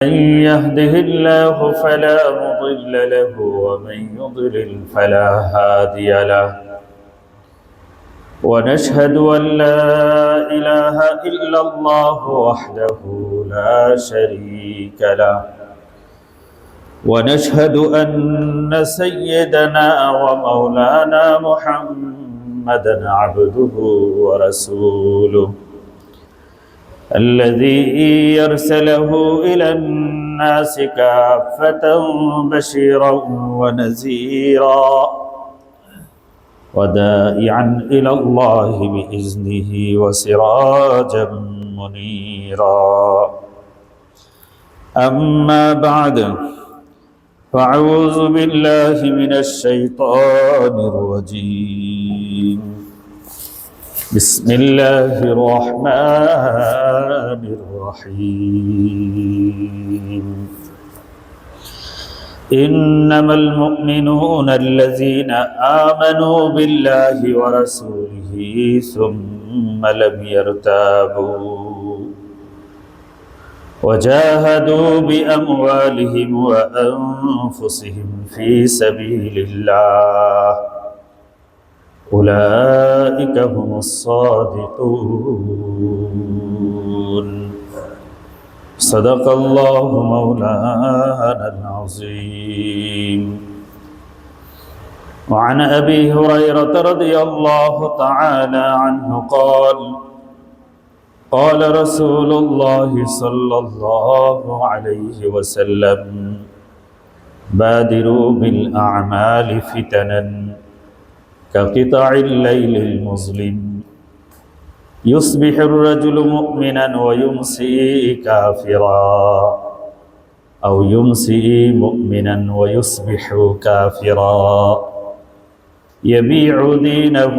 من يهده الله فلا مضل له ومن يضلل فلا هادي له ونشهد أن لا إله إلا الله وحده لا شريك له ونشهد أن سيدنا ومولانا محمدا عبده ورسوله الذي يرسله إلى الناس كافة بشيرا ونذيرا ودائعا إلى الله بإذنه وسراجا منيرا أما بعد فأعوذ بالله من الشيطان الرجيم بسم الله الرحمن الرحيم إنما المؤمنون الذين آمنوا بالله ورسوله ثم لم يرتابوا وجاهدوا بأموالهم وأنفسهم في سبيل الله أولئك هم الصادقون صدق الله مولانا العظيم وعن أبي هريرة رضي الله تعالى عنه قال قال رسول الله صلى الله عليه وسلم بادروا بالأعمال فتنا كقطع الليل المظلم يصبح الرجل مؤمنا ويمسي كافرا أو يمسي مؤمنا ويصبح كافرا يبيع دينه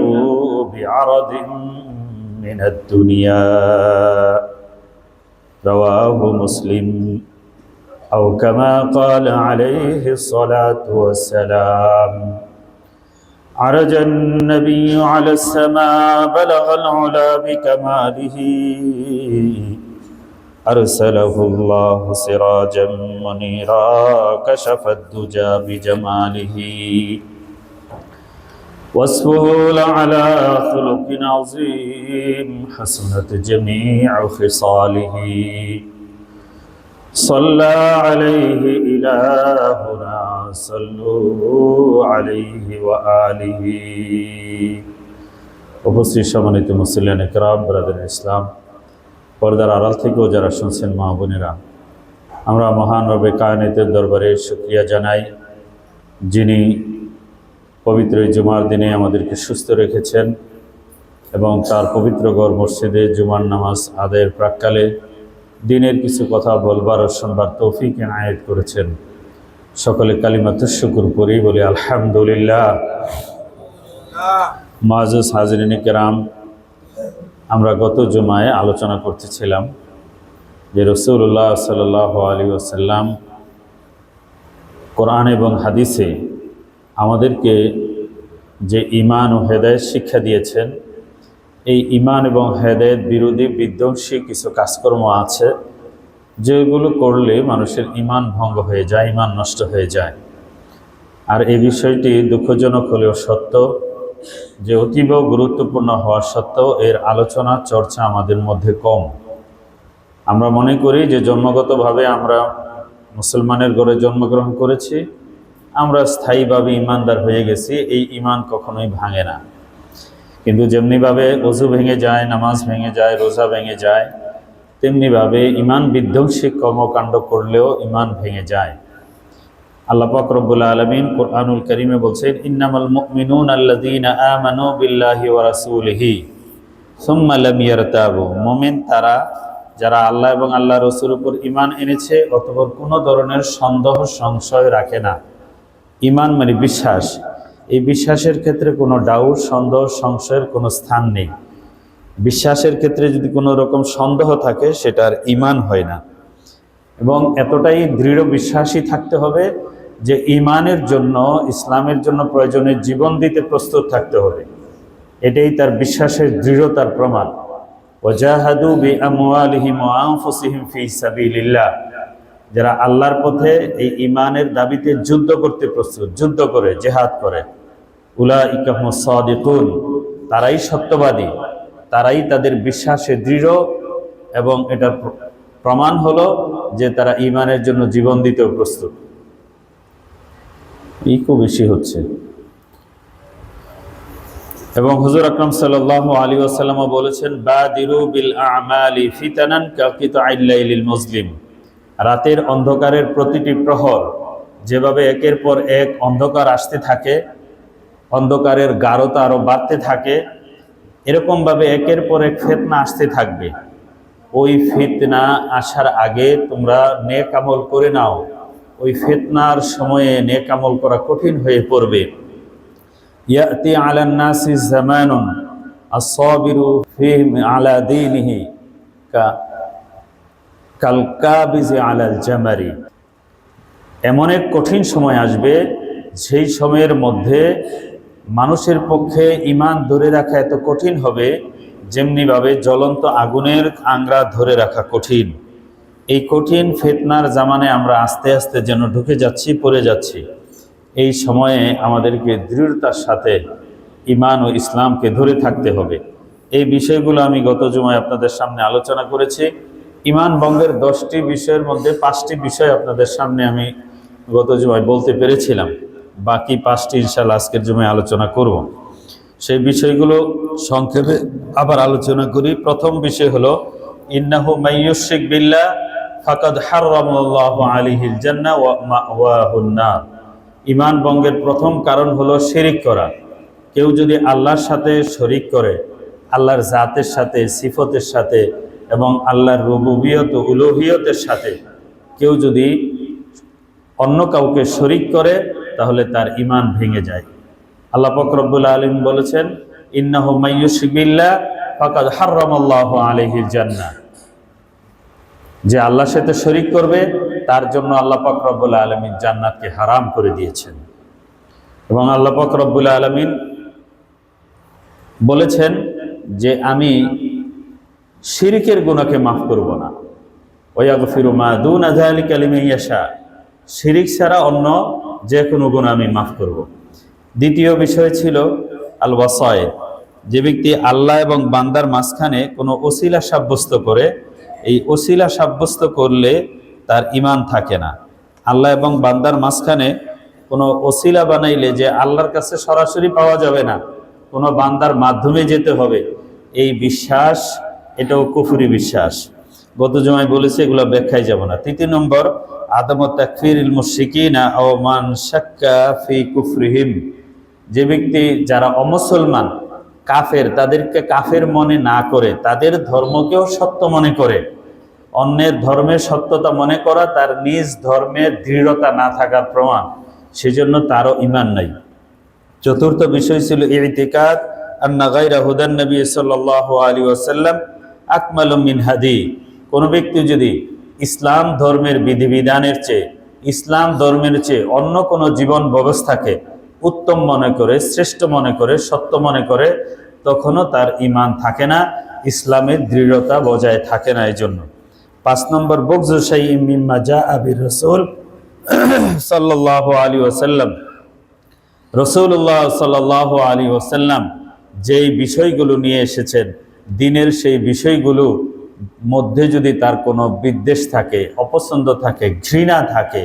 بعرض من الدنيا رواه مسلم أو كما قال عليه الصلاة والسلام عرج النبي على السماء بلغ العلا بكماله أرسله الله سراجا منيرا كشف الدجى بجماله وصفه لعلى خلق عظيم حسنت جميع خصاله صلى عليه إلهنا صلوا عليه وآله উপস্থিত সম্মানিত মুসলিম ইকরাম ব্রাদার ইসলাম পর্দার আড়াল থেকেও যারা শুনছেন মা বোনেরা, আমরা মহান রবে কায়নাতের দরবারে শুকরিয়া জানাই, যিনি পবিত্র জুমার দিনে আমাদেরকে সুস্থ রেখেছেন এবং তার পবিত্র ঘর মসজিদে জুমার নামাজ আদায়ের প্রাক্কালে দিনের কিছু কথা বলবার ও শুনবার তৌফিক এনায়েত করেছেন। সকলে কালিমাতুশ শুকর করি, বলি আলহামদুলিল্লাহ। মুআজ্জাজ হাজিরিন কিরাম, আমরা গত জুমায় আলোচনা করতেছিলাম যে রাসূলুল্লাহ সাল্লাল্লাহু আলাইহি ওয়াসাল্লাম কোরআন এবং হাদিসে আমাদেরকে যে ঈমান ও হেদায়েত শিক্ষা দিয়েছেন, এই ঈমান এবং হেদায়েত বিরোধী বিধ্বংসী কিছু কাজকর্ম আছে যেগুলো করলে মানুষের ঈমান ভঙ্গ হয়ে যায়, ঈমান নষ্ট হয়ে যায়। আর এই বিষয়টি দুঃখজনক হলেও সত্য যে অতীব গুরুত্বপূর্ণ হওয়া সত্ত্বেও এর আলোচনা চর্চা আমাদের মধ্যে কম। আমরা মনে করি যে জন্মগতভাবে আমরা মুসলমানের ঘরে জন্মগ্রহণ করেছি, আমরা স্থায়ীভাবে ঈমানদার হয়ে গেছি, এই ঈমান কখনোই ভাঙে না। কিন্তু যেমনিভাবে ওযু ভেঙে যায়, নামাজ ভেঙে যায়, রোজা ভেঙে যায়, তেমনিভাবে ঈমান বিধ্বংসী কর্মকাণ্ড করলেও ঈমান ভেঙে যায়। আল্লাহ পাক রব্বুল আলামিন কুরআনুল কারীমে বলছেন, ইন্নামাল মুমিনুনা আল্লাযীনা আমানু বিল্লাহি ওয়া রাসূলিহি সুম্মা লাম ইয়ারতাবু। মুমিন তারা যারা আল্লাহ এবং আল্লাহর রাসূলের উপর ঈমান এনেছে, অতঃপর কোনো ধরনের সন্দেহ সংশয় রাখে না। ঈমান মানে বিশ্বাস, এই বিশ্বাসের ক্ষেত্রে কোনো ডাউট, সন্দেহ, সংশয়ের কোনো স্থান নেই। বিশ্বাসের ক্ষেত্রে যদি কোনো রকম সন্দেহ থাকে, সেটার ঈমান হয় না। এবং এতটাই দৃঢ় বিশ্বাসী থাকতে হবে যে ঈমানের জন্য, ইসলামের জন্য প্রয়োজনে জীবন দিতে প্রস্তুত থাকতে হবে। এটাই তার বিশ্বাসের দৃঢ়তার প্রমাণ। ওয়াজাহাদু বিআমওয়ালিহিম ওয়া আনফুসিহিম ফি সাবিলিল্লাহ। যারা আল্লাহর পথে এই ইমানের দাবিতে যুদ্ধ করতে প্রস্তুত, যুদ্ধ করে জেহাদ করে, উলাইকা হুমুস সাদিকুন, তারাই সত্যবাদী, তারাই তাদের বিশ্বাসে দৃঢ়, এবং এটার প্রমাণ হলো যে তারা ইমানের জন্য জীবন দিতেও প্রস্তুত। এই খুব বেশি হচ্ছে। এবং হুজুর আকরাম সাল্লাল্লাহু আলাইহি ওয়াসাল্লাম বলেছেন, বাদিরু বিল আমালি ফিতানান কাকিতাইল লাইলিল মুসলিম, রাতের অন্ধকারের প্রতিটি প্রহর যেভাবে একের পর এক অন্ধকার আসতে থাকে, অন্ধকারের গাঢ়তা আরো বাড়তে থাকে, এরকমভাবে একের পর এক ফিতনা আসতে থাকবে। ওই ফিতনা আসার আগে তোমরা নেক আমল করে নাও, ওই ফিতনার সময়ে নেক আমল করা কঠিন হয়ে পড়বে। ইয়াতি আলান নাসি জামানুন আস-সাবিরু ফিহি আলা দীনিহি কাল কাবিজি আলাল জামারি, এমন এক কঠিন সময় আসবে যেই সময়ের মধ্যে মানুষের পক্ষে ঈমান ধরে রাখা এত কঠিন হবে যেমনিভাবে জ্বলন্ত আগুনের আংরা ধরে রাখা কঠিন। এই কঠিন ফিতনার জামানে আমরা আস্তে আস্তে যেন ঢুকে যাচ্ছি, পড়ে যাচ্ছি। এই সময়ে আমাদেরকে দৃঢ়তার সাথে ঈমান ও ইসলামকে ধরে থাকতে হবে। এই বিষয়গুলো আমি গত জুমায় আপনাদের সামনে আলোচনা করেছি। ঈমান ভঙ্গের 10টি বিষয়ের মধ্যে 5টি বিষয় আপনাদের সামনে আমি গত জুমায় বলতে পেরেছিলাম, বাকি 5টি ইনশাআল্লাহ আজকের জুমায় আলোচনা করব। সেই বিষয়গুলো সংক্ষেপে আবার আলোচনা করি। প্রথম বিষয় হলো, ইন্নাহু মাইয়ুশরিক বিল্লাহ ফাকাদ হারামাল্লাহু আলাইহিল জান্নাহ ওয়া মাওয়াহুন নার। ঈমান ভঙ্গের প্রথম কারণ হলো শিরিক করা। কেউ যদি আল্লাহর সাথে শরিক করে, আল্লাহর জাতের সাথে, সিফতের সাথে এবং আল্লাহর রুবুবিয়ত ও উলুহিয়তের সাথে কেউ যদি অন্য কাউকে শরিক করে, তাহলে তার ঈমান ভেঙে যায়। আল্লাহ পাক রব্বুল আলামিন বলেছেন, ইন্নাহু মাইয়ুশরিক বিল্লাহ ফাকাদ হারামাল্লাহু আলাইহিল জান্নাহ, যে আল্লাহর সাথে শরিক করবে তার জন্য আল্লাহ পাক রব্বুল আলামিন জান্নাতকে হারাম করে দিয়েছেন। এবং আল্লাহ পাক রব্বুল আলামিন বলেছেন যে আমি শিরকের গুনাহকে মাফ করব না, ওয়াগফিরু মা দুনা যালিকা লিমান ইয়াশা, শিরিক ছাড়া অন্য যে কোনো গুনাহ আমি মাফ করব। দ্বিতীয় বিষয় ছিল আল ওয়াসায়, যে ব্যক্তি আল্লাহ এবং বান্দার মাঝখানে কোনো ওসিলা সাব্যস্ত করে, এই ওসিলা সাব্যস্ত করলে তার ঈমান থাকে না। আল্লাহ এবং বান্দার মাঝখানে কোনো ওসিলা বানাইলে যে আল্লাহর কাছে সরাসরি পাওয়া যাবে না, কোনো বান্দার মাধ্যমে যেতে হবে, এই বিশ্বাস এটাও কুফরি বিশ্বাস। গত জমায় বলেছে, এগুলো ব্যাখ্যায় যাব না। তৃতীয় নম্বর, আদম তাকফিরুল মুশরিকিনা আও মান শাক্কা ফি কুফরিহিম, যে ব্যক্তি যারা অমুসলমান কাফের তাদেরকে কাফের মনে না করে, তাদের ধর্মকেও সত্য মনে করে। অন্যের ধর্মের সত্যতা মনে করা তার নিজ ধর্মের দৃঢ়তা না থাকার প্রমাণ, সেজন্য তারও ঈমান নাই। চতুর্থ বিষয় ছিল ইতিকাদ আন্না গায়রা হুদান নবী সাল্লাল্লাহু আলাইহি ওয়াসাল্লাম আকমালু মিন হাদি, কোন ব্যক্তি যদি ইসলাম ধর্মের বিধিবিধানের চেয়ে, ইসলাম ধর্মের চেয়ে অন্য কোনো জীবন ব্যবস্থাকে উত্তম মনে করে, শ্রেষ্ঠ মনে করে, সত্য মনে করে, তখনও তার ঈমান থাকে না, ইসলামের দৃঢ়তা বজায় থাকে না। এই জন্য 5 নম্বর, বুগযু শাইইন মিম্মা জাআ বির রাসূল সাল্লাল্লাহু আলাইহি ওয়াসাল্লাম, রাসূলুল্লাহ সাল্লাল্লাহু আলাইহি ওয়াসাল্লাম যেই বিষয়গুলো নিয়ে এসেছেন, দ্বীনের সেই বিষয়গুলো মধ্যে যদি তার কোনো বিদ্বেষ থাকে, অপছন্দ থাকে, ঘৃণা থাকে,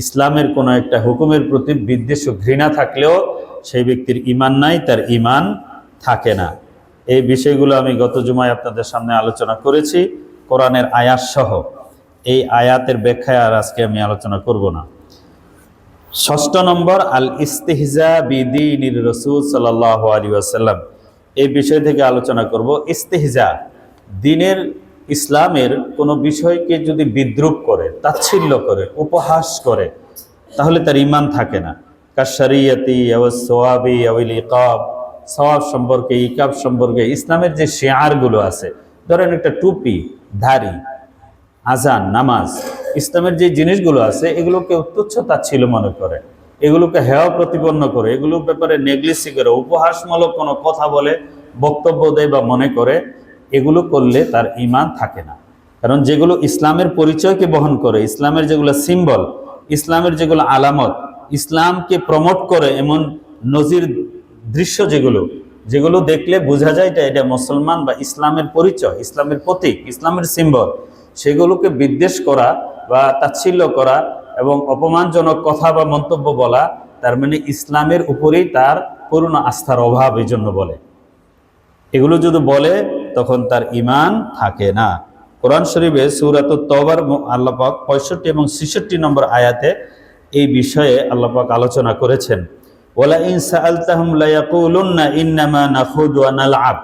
ইসলামের কোনো একটা হুকুমের প্রতি বিদ্বেষ ও ঘৃণা থাকলেও সেই ব্যক্তির ঈমান নাই, তার ঈমান থাকে না। এই বিষয়গুলো আমি গত জুমায় আপনাদের সামনে আলোচনা করেছি কোরআনের আয়াত সহ। এই আয়াতের ব্যাখ্যায় আর আজকে আমি আলোচনা করব না। 6 নম্বর, আল ইস্তিহজা বিদীনির রাসূল সাল্লাল্লাহু আলাইহি ওয়াসাল্লাম, এই বিষয় থেকে আলোচনা করব। ইস্তিহজা, দ্বীনের ইসলামের কোনো বিষয়কে যদি বিদ্রুপ করে, তাচ্ছিল্য করে, উপহাস করে, তাহলে তার ঈমান থাকে না। কাশরিয়াতি ওয়াস সওয়াবি ওয়াল ইকাব, সওয়াব সম্পর্কে, ইকাব সম্পর্কে ইসলামের যে শিআরগুলো আছে, ধরেন একটা টুপি, দাড়ি, আজান, নামাজ, ইসলামের যে জিনিসগুলো আছে এগুলোকে তুচ্ছ তাচ্ছিল্য মনে করে, এগুলোকে হেয় প্রতিপন্ন করে, এগুলোর ব্যাপারে নেগলিসি করে, উপহাসমূলক কোনো কথা বলে, বক্তব্য দেয় বা মনে করে, এগুলো করলে তার ঈমান থাকে না। কারণ যেগুলো ইসলামের পরিচয়কে বহন করে, ইসলামের যেগুলো সিম্বল, ইসলামের যেগুলো আলামত, ইসলামকে প্রমোট করে এমন নজির দৃশ্য যেগুলো যেগুলো দেখলে বোঝা যায় এটা মুসলমান বা ইসলামের পরিচয়, ইসলামের প্রতীক, ইসলামের সিম্বল, সেগুলোকে বিদ্বেষ করা বা তাচ্ছিল্য করা এবং অপমানজনক কথা বা মন্তব্য বলা, তার মানে ইসলামের উপরেই তার পূর্ণ আস্থার অভাব, এই জন্য বলে। এগুলো যদি বলে তখন তার ঈমান থাকে না। কোরআন শরীফে সূরাতুত তওবার আল্লাহ পাক 65 এবং 66 নম্বর আয়াতে এই বিষয়ে আল্লাহ পাক আলোচনা করেছেন। ওয়ালা ইন সাআলতাহুম লা ইয়াকুলুন্না ইন্নামা নাখুদু ওয়া নালআব।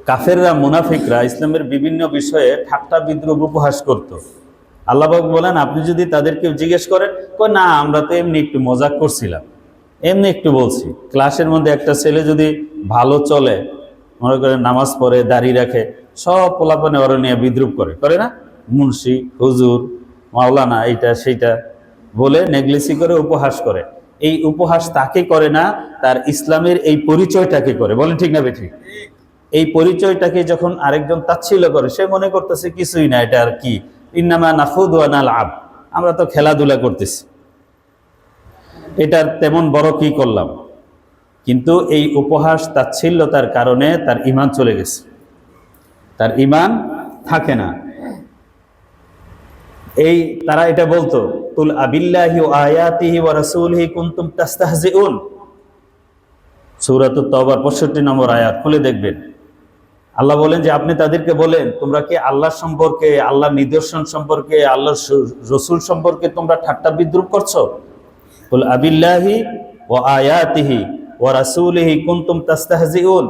কাফেররা, মুনাফিকরা ইসলামের বিভিন্ন বিষয়ে ঠাট্টা বিদ্রূপ উপহাস করত। আল্লাহ পাক বলেন, আপনি যদি তাদেরকে জিজ্ঞেস করেন, কই না আমরা তো এমনি একটু মজাক করছিলাম, এমনি একটু বলছি। ক্লাসের মধ্যে একটা ছেলে যদি ভালো চলে, মনে করেন নামাজ পড়ে, দাড়ি রাখে, সব পোলাপানে ওরা নিয়ে বিদ্রুপ করে না? মুন্সি, হুজুর, মাওলানা, এইটা সেইটা বলে নেগলেসি করে, উপহাস করে। এই উপহাস তাকে করে না, তার ইসলামের এই পরিচয়টাকে করে। বলেন ঠিক না বেঠিক? এই পরিচয়টাকে যখন আরেকজন তাচ্ছিল্য করে, সে মনে করতেছে কিছুই না, এটা আর কি, ইন্নামা নাখুদু ওয়া নালআব, আমরা তো খেলাধুলা করতেছি, এটার তেমন বড় কি করলাম। কিন্তু এই উপহাস তাচ্ছিল্যতার কারণে তার ঈমান চলে গেছে, তার ঈমান থাকে না। এই তারা এটা বলতো, কুল আবিল্লাহি ওয়া আয়াতিহি ওয়া রাসূলিহি কুনতুম তাস্তাহজিউন, সূরাতুত তাওবার 65 নম্বর আয়াত খুলে দেখবেন। আল্লাহ বলেন যে আপনি তাদেরকে বলেন, তোমরা কি আল্লাহ সম্পর্কে, আল্লাহর নিদর্শন সম্পর্কে, আল্লাহর রসুল সম্পর্কে তোমরা ঠাট্টা বিদ্রূপ করছো? কুল আবিল্লাহি ওয়া আয়াতিহি ওয়া রাসূলিহি কুনতুম তাস্তাহজিউন,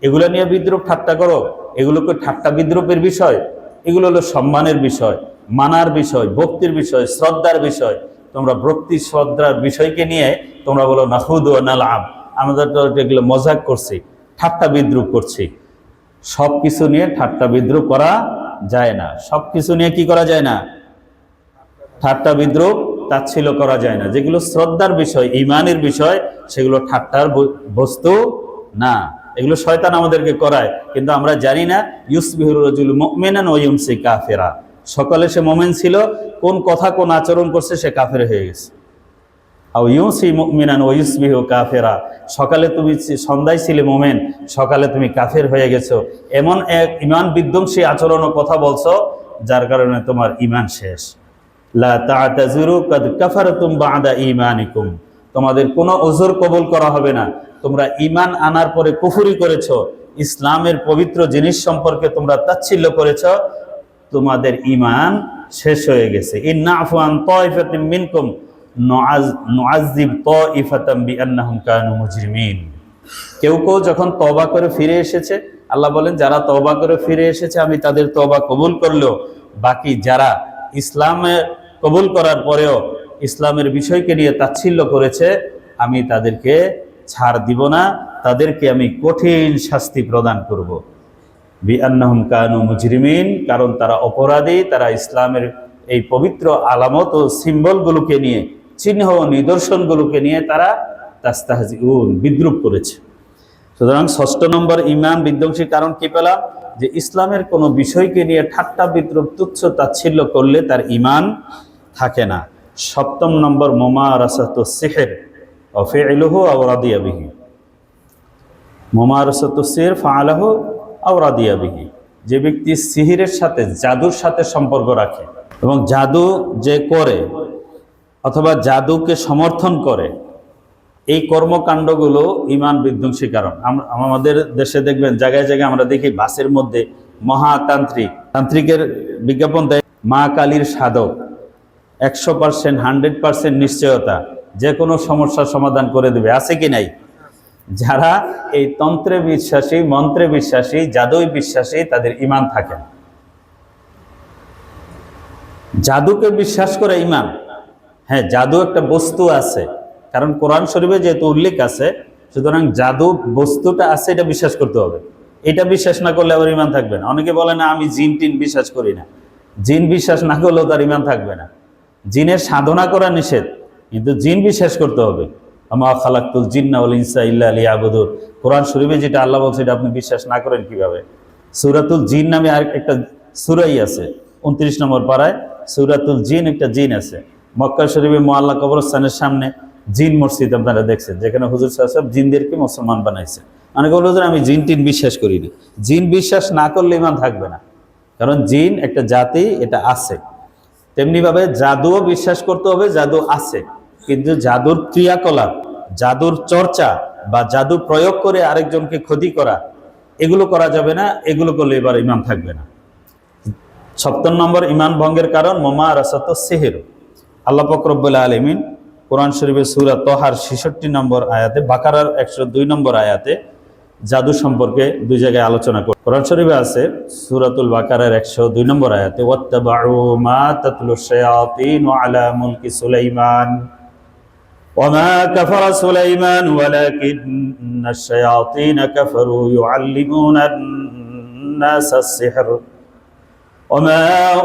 এগুলো নিয়ে বিদ্রূপ ঠাট্টা করো। এগুলোকে ঠাট্টা বিদ্রূপের বিষয়? এগুলো হলো সম্মানের বিষয়, মানার বিষয়, ভক্তির বিষয়, শ্রদ্ধার বিষয়। তোমরা ভক্তি শ্রদ্ধার বিষয়কে নিয়ে তোমরা বলো নাখুদু ওয়া নালআব, আমাদের তো এগুলো মজাক করছি, ঠাট্টা বিদ্রূপ করছি। সব কিছু নিয়ে ঠাট্টা বিদ্রূপ করা যায় না। সব কিছু নিয়ে কি করা যায় না? ঠাট্টা বিদ্রূপ, তাচ্ছিল্য করা যায় না। যেগুলো শ্রদ্ধার বিষয়, ঈমানের বিষয়, সেগুলো ঠাট্টার বস্তু না। এগুলো শয়তান আমাদেরকে করায়, কিন্তু আমরা জানি না। ইউসবিহুর রাজুলু মুমিনান ওয়া ইউমসি কাফিরা, সকালে সে মুমিন ছিল, কোন কথা কোন আচরণ করছে সে কাফের হয়ে গেছে। আও ইউসি মুমিনান ওয়া ইউসবিহু কাফিরা, সকালে তুমি সন্ধ্যায় ছিলে মুমিন, সকালে তুমি কাফের হয়ে গেছো। এমন এক ঈমান বিধ্বংসী আচরণ ও কথা বলছো, যার কারণে তোমার ঈমান শেষ। লা তা'তাযিরু কাদ কাফারতুম বা'দা ঈমানিকুম, তোমাদের কোনো ওযর কবুল করা হবে না। তোমরা ঈমান আনার পরে কুফরি করেছো, ইসলামের পবিত্র জিনিস সম্পর্কে তোমরা তাচ্ছিল্য করেছো, তোমাদের ঈমান শেষ হয়ে গেছে। ইন্নাফু আন তাইফাতিন মিনকুম নুআযযিব তাইফাতাম বিআন্নাহুম কানু মুজরিমিন। কেউ কেউ যখন তওবা করে ফিরে এসেছে, আল্লাহ বলেন যারা তওবা করে ফিরে এসেছে আমি তাদের তওবা কবুল করলেও, বাকি যারা ইসলামে কবুল করার পরেও ইসলামের বিষয়কে নিয়ে তাচ্ছিল্য করেছে, আমি তাদেরকে ছাড় দিব না, তাদেরকে আমি কঠিন শাস্তি প্রদান করব। বিআন্নাহুম কানু মুজরিমিন, কারণ তারা অপরাধী, তারা ইসলামের এই পবিত্র আলামত ও সিম্বলগুলোকে নিয়ে, চিহ্ন ও নিদর্শনগুলোকে নিয়ে তারা তাস্তাহজিউন, বিদ্রূপ করেছে। সুতরাং 6 নম্বর ঈমান বিধ্বংসী কারণ কি পেলাম? যে ইসলামের কোনো বিষয়কে নিয়ে ঠাট্টা বিদ্রূপ, তুচ্ছ তাচ্ছিল্য করলে তার ঈমান থাকে না। 7 নম্বর মুমারাসাতুস সিহর ওয়া ফি'লুহু আও রাদিয়া বিহি। মুমারাসাতুস সিহর ফাআলাহু আও রাদিয়া বিহি, যে ব্যক্তি সিহিরের সাথে, জাদুর সাথে সম্পর্ক রাখে এবং জাদু যে করে অথবা জাদুকে সমর্থন করে, এই কর্মকাণ্ডগুলো ঈমান বিধ্বংসী কারণ। আমাদের দেশে দেখবেন জায়গায় জায়গায় আমরা দেখি বাসের মধ্যে তান্ত্রিকের বিজ্ঞাপন দেয়, মা কালীর সাধক, 100% 100% নিশ্চয়তা, যে কোনো সমস্যার সমাধান করে দেবে। আছে কি নাই? যারা এই তন্ত্রে বিশ্বাসী, মন্ত্রে বিশ্বাসী, জাদুই বিশ্বাসী, তাদের ঈমান থাকে না। জাদুকে বিশ্বাস করে ঈমান, হ্যাঁ জাদু একটা বস্তু আছে, কারণ কোরআন শরীফে যেহেতু উল্লেখ আছে, সুতরাং জাদু বস্তুটা আছে, এটা বিশ্বাস করতে হবে। এটা বিশ্বাস না করলে আবার ঈমান থাকবে না। অনেকে বলে না আমি জিন টিন বিশ্বাস করি না, জিন বিশ্বাস না করলেও তার ঈমান থাকবে না। জিনের সাধনা করা নিষেধ, কিন্তু জিন বিশ্বাস করতে হবে। আমা খালাকতুল জিন্না ওয়াল ইনসা ইল্লা লিয়াবুদুন, কোরআন শরীফে যেটা আল্লাহ বলছে, এটা আপনি বিশ্বাস না করেন কিভাবে? সূরাতুল জিন নামে আর একটা সূরাই আছে। 29 নম্বর পারায় সূরাতুল জিন একটা জিন আছে। মক্কা শরীফে মুআল্লা কবরস্থানের সামনে জিন মসজিদ আপনারা দেখছেন, যেখানে হুজুর সাল্লাল্লাহু আলাইহি ওয়াসাল্লাম জিনদেরকে মুসলমান বানাইছে। অনেকে বলল যে আমি জিন টিন বিশ্বাস করি না। জিন বিশ্বাস না করলে ইমান থাকবে না, কারণ জিন একটা জাতি, এটা আছে। তেমনিভাবে জাদুও বিশ্বাস করতে হবে, জাদু আছে, কিন্তু জাদুর ক্রিয়াকলাপ, জাদুর চর্চা বা জাদু প্রয়োগ করে আরেকজনকে ক্ষতি করা, এগুলো করা যাবে না। এগুলো করলে এবার ইমান থাকবে না। ৭০ নম্বর ইমান ভঙ্গের কারণ মুমারাসাতু সিহর। আল্লাহ পাক রব্বুল আলামিন কোরআন শরীফের সূরা তহার ৬৬ নম্বর আয়াতে, বাকারার ১০২ নম্বর আয়াতে জাদু সম্পর্কে দুই জায়গায় আলোচনা করে। কোরআন শরীফে আছে সূরাতুল বাকারার ১০২ নম্বর আয়াতে, ওয়াত্তাবাউ মা তাতলু শায়াতিনু আলা মুলকি সুলাইমান ওয়ামা কাফারা সুলাইমান ওয়ালাকিন্নাশ শায়াতিন কাফারু ইউআল্লিমুনা আন-নাসা আস-সিহর وما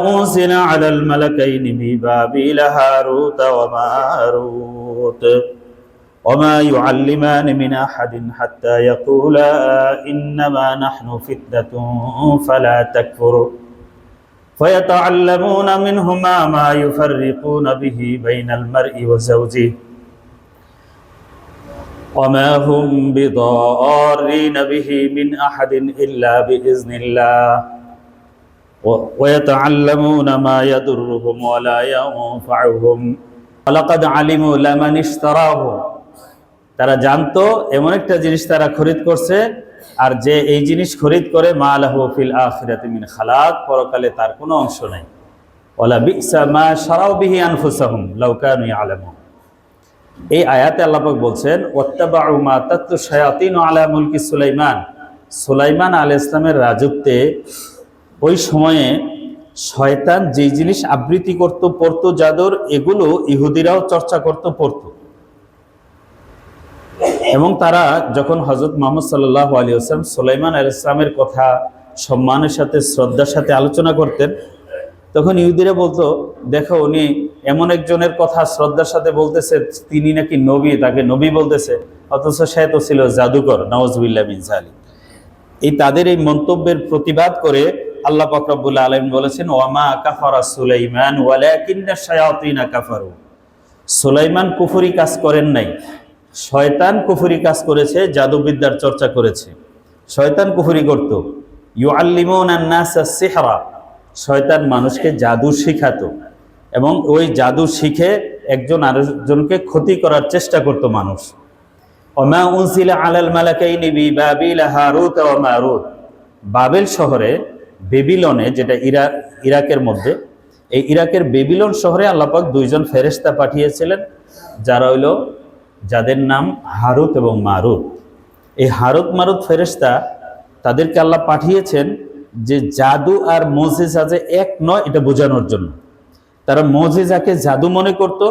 أنزل على الملكين ببابل هاروت وماروت وما يعلمان من أحد حتى يقولا إنما نحن فتنة فلا تكفر فيتعلمون منهما ما يفرقون به بين المرء وزوجه وما هم بضارين به من أحد إلا بإذن الله ويتعلمون ما يضرهم ولا ينفعهم ولقد علموا لمن اشتراه। তারা জানতো এমন একটা জিনিস তারা খরিদ করছে, আর যে এই জিনিস খরিদ করে মা লাহু ফিল আখিরাতি মিন খালাক, পরকালে তার কোনো অংশ নাই। ওয়ালা বিসা মা শারাউ বিহি আনফুসাহুম লাউ কানু ইয়ালামুন। এই আয়াতে আল্লাহ পাক বলছেন ওয়াত্তাবাউ মা তাতলু শায়াতিনু আলা মুলকি সুলাইমান। সুলাইমান আলাইহিস সালামের রাজত্বে ওই সময়ে শয়তান যে জিনিস আবৃত্তি করত, পড়তো, জাদুর, এগুলো ইহুদিরাও চর্চা করত, পড়তো। এবং তারা যখন হযরত মুহাম্মদ সাল্লাল্লাহু আলাইহি ওয়াসাল্লাম সুলাইমান আলাইহিস সালামের কথা সম্মানের সাথে, শ্রদ্ধার সাথে আলোচনা করতেন, তখন ইহুদিরা বলতো, দেখো উনি এমন একজনের কথা শ্রদ্ধার সাথে বলতেছে, তিনি নাকি নবী, তাকে নবী বলতেছে, অথচ সে তো ছিল জাদুকর, নাউযুবিল্লাহ মিন যালিক। এই তাদের এই মন্তব্যের প্রতিবাদ করে আল্লাহ পাক রব্বুল আলামিন বলেছেন ওয়ামা কাফারা সুলাইমান ওয়ালাকিন্নাশ শায়াতিনা কাফারু। সুলাইমান কুফরি কাজ করেন নাই, শয়তান কুফরি কাজ করেছে, জাদুবিদ্যার চর্চা করেছে। শয়তান কুফরি করত। ইউআল্লিমুনা আন-নাসা আস-সিহরা, শয়তান মানুষকে জাদু শিখাতো এবং ওই জাদু শিখে একজন আরেকজনকে ক্ষতি করার চেষ্টা করত মানুষ। ওমা উনজিলা আলাল মালাকাইনি বিবাবিল হারুত ওয়া মারুত। বাবেল শহরে, বেবিলনে, যেটা ইরাকের মধ্যে, এই ইরাকের বেবিলন শহরে আল্লাহ পাক দুইজন ফেরেশতা পাঠিয়েছিলেন, যাদের নাম হারুত এবং মারুত। এই হারুত মারুত ফেরেশতা, তাদেরকে আল্লাহ পাঠিয়েছেন যে জাদু আর মুজিজা যে এক নয় এটা বোঝানোর জন্য। তারা মুজিজাকে জাদু মনে করত,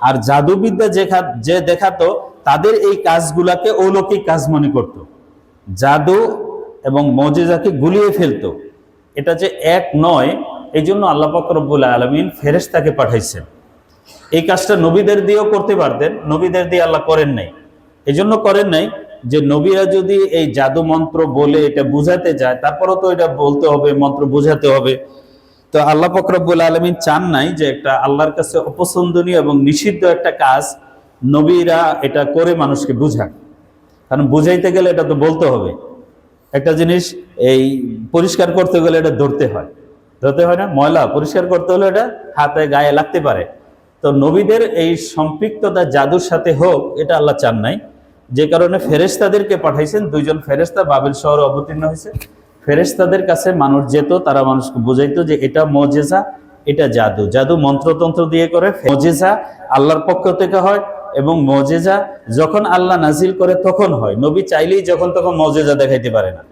আর জাদুবিদ্যা যে দেখাতো তাদের এই কাজগুলাকে অলৌকিক কাজ মনে করত। জাদু এবং মুজিজাকে গুলিয়ে ফেলতো। এটা যে এক নয়, এই জন্য আল্লাহ পাক রব্বুল আলামিন ফেরেশতাকে পাঠাইছেন। এই কাজটা নবীদের দিয়েও করতে পারতেন, নবীদের দিয়ে আল্লাহ করেন নাই। এই জন্য করেন নাই যে নবীরা যদি এই জাদু মন্ত্র বলে এটা বুঝাতে যায়, তারপরও তো এটা বলতে হবে, মন্ত্র বুঝাতে হবে। তো আল্লাহ পাক রব্বুল আলামিন চান নাই যে একটা আল্লাহর কাছে অপছন্দনীয় এবং নিষিদ্ধ একটা কাজ নবীরা এটা করে মানুষকে বুঝাক। কারণ বুঝাইতে গেলে এটা তো বলতে হবে। একটা জিনিস এই পরিষ্কার করতে গেলে এটা ধরতে হয় না? ময়লা পরিষ্কার করতে হলে এটা হাতে গায়ে লাগতে পারে। তো নবীদের এই সম্পৃক্ততা জাদুর সাথে হোক, এটা আল্লাহ চান নাই। যে কারণে ফেরেশতাদেরকে পাঠাইছেন। দুইজন ফেরেশতা বাবেল শহরে অবতীর্ণ হয়েছে। ফেরেশতাদের কাছে মানুষ যেত, তারা মানুষকে বুঝাইতো যে এটা মুজিজা, এটা জাদু। জাদু মন্ত্রতন্ত্র দিয়ে করে, মুজিজা আল্লাহর পক্ষ থেকে হয়, এবং মুজিজা যখন আল্লাহ নাজিল করে তখন হয়। নবী চাইলেই যখন তখন মুজিজা দেখাইতে পারে না,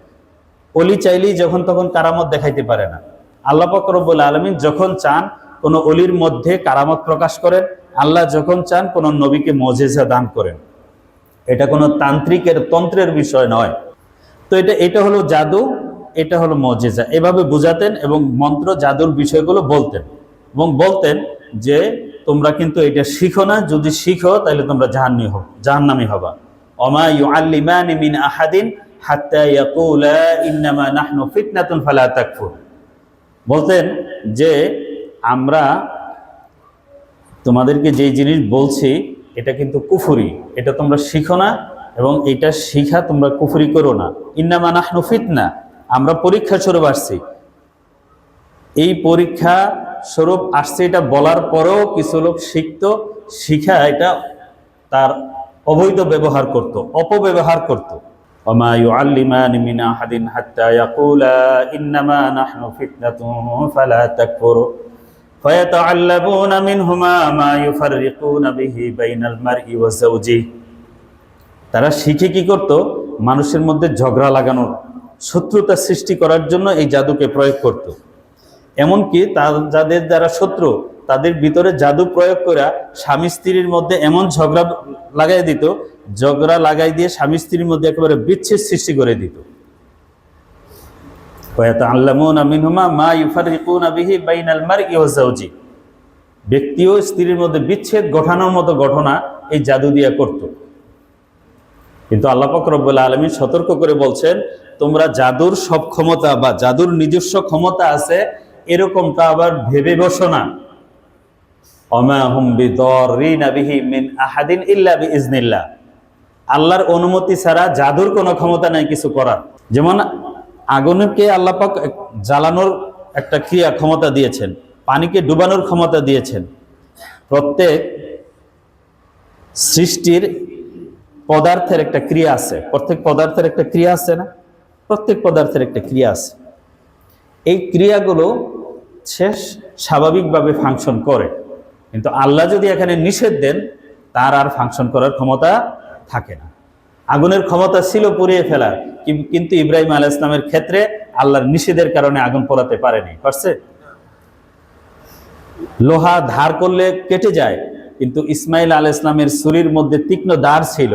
ওলি চাইলেই যখন তখন কারামত দেখাইতে পারে না। আল্লাহ পাক রব্বুল আলামিন যখন চান কোন অলির মধ্যে কারামত প্রকাশ করেন, আল্লাহ যখন চান কোন নবীকে মুজিজা দান করেন। এটা কোনো তান্ত্রিকের তন্ত্রের বিষয় নয়। তো এটা হলো জাদু, এটা হলো মুজিজা, এভাবে বুঝাতেন এবং মন্ত্র জাদুর বিষয়গুলো বলতেন এবং বলতেন যে তোমরা কিন্তু এটা শিখো না, যদি শিখো তাহলে তোমরা জাহান্নামী হবা। ওমা ইউআল্লিমানি মিন আহাদিন হাত্তা ইয়াকুলা ইন্নামা নাহনু ফিতনাতুন ফালা তাকফুর। বলতেন যে আমরা তোমাদেরকে যেই জিনিস বলছি এটা কিন্তু কুফরি, এটা তোমরা শিখো না এবং এটা শিখা তোমরা কুফরি করো না। ইন্নামা নাহনু ফিতনা, আমরা পরীক্ষা স্বরূপ আসছি। এই পরীক্ষা স্বরূপ আসছে এটা বলার পরেও কিছু লোক শিখতো, শিখা এটা তার অবৈধ ব্যবহার করত, অপব্যবহার করত। ওমা ইউআল্লিমানি মিন আহাদিন হাত্তা ইয়াকুলা ইন্নামা নাহনু ফিতনাতুন ফালা তাকফুর ফায়াতাআল্লামুনা মিনহুমা মা ইউফাররিকুনা বিহি বাইনাল মারই ওয়া যাওজিহি। তারা শিখে কি করত? মানুষের মধ্যে ঝগড়া লাগানোর, শত্রুতা সৃষ্টি করার জন্য এই জাদুকে প্রয়োগ করত। এমনকি যাদের যারা শত্রু তাদের ভিতরে জাদু প্রয়োগ করে স্বামী স্ত্রীর মধ্যে এমন ঝগড়া লাগাই দিত, ঝগড়া লাগাই দিয়ে স্বামী স্ত্রীর মধ্যে একেবারে বিচ্ছেদ সৃষ্টি করে দিত। ব্যক্তি ও স্ত্রীর মধ্যে বিচ্ছেদ ঘটানোর মতো ঘটনা এই জাদু দিয়া করত। কিন্তু আল্লাহ পাক রব্বুল আলামিন সতর্ক করে বলছেন, তোমরা জাদুর সব ক্ষমতা বা জাদুর নিজস্ব ক্ষমতা আছে এরকমটা আবার ভেবে বসো না। ওমা হুম বিদররিনা বিহি মিন আহাদিন ইল্লা বিইজনিল্লাহ, আল্লাহর অনুমতি ছাড়া জাদুর কোনো ক্ষমতা নাই কিছু করার। যেমন আগুনকে আল্লাহ পাক জ্বালানোর একটা ক্রিয়া ক্ষমতা দিয়েছেন, পানিকে ডুবানোর ক্ষমতা দিয়েছেন। প্রত্যেক সৃষ্টির পদার্থের একটা ক্রিয়া আছে, প্রত্যেক পদার্থের একটা ক্রিয়া আছে না? প্রত্যেক পদার্থের একটা ক্রিয়া আছে। এই ক্রিয়াগুলো শেষ স্বাভাবিকভাবে ফাংশন করে, কিন্তু আল্লাহ যদি এখানে নিষেধ দেন তার আর ফাংশন করার ক্ষমতা থাকে না। আগুনের ক্ষমতা ছিল পুড়িয়ে ফেলার, কিন্তু ইব্রাহিম আলাইহিস সালামের ক্ষেত্রে আল্লাহর নিষেধের কারণে আগুন পোড়াতে পারেনি। পারছে? লোহা ধার করলে কেটে যায়, কিন্তু ইসমাইল আলাইহিস সালামের ছুরির মধ্যে তীক্ষ্ণ ধার ছিল,